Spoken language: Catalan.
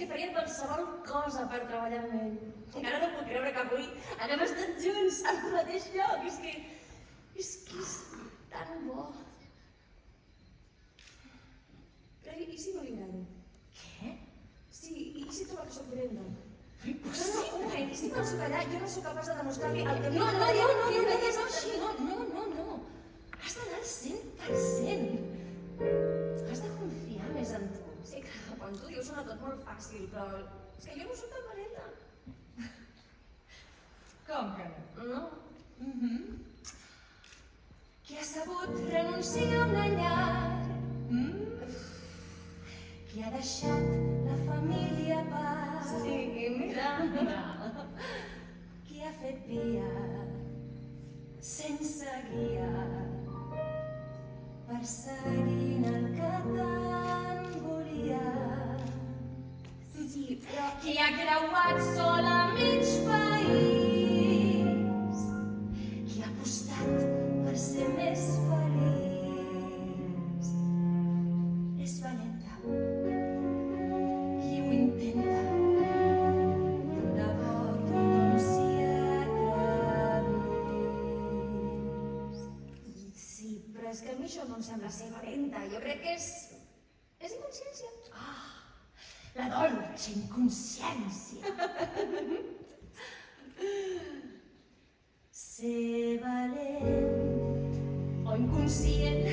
que faria qualsevol cosa per treballar amb ell. Encara no puc creure que avui haguem estat junts al mateix lloc. És que és tan bo. Però i si no li agrado? Què? Sí, i si troba que soc dolenta? Impossible! Un moment, i si quan soc allà jo no sóc capaç de demostrar-li el que No, m'agradaria no és així, no. Has d'anar al 100%. Has de confiar més en tu. Sí que quan tu dius sona tot molt fàcil, però és que jo no soc tan valenta. Com que no? No. Qui ha sabut renunciar a una llar? Qui ha deixat la família a part? Sí, mira. Qui ha fet via sense guia perseguint el que tant volia. Sí, però... Qui ha creuat sol a mig país. Qui ha apostat per ser més feliç. És valenta. Qui ho intenta. De bo tothom s'hi atrevís. Sí, però és que a mi això no em sembla ser valenta. Jo crec que és inconsciència. La dolça inconsciència. Ser valent o inconscient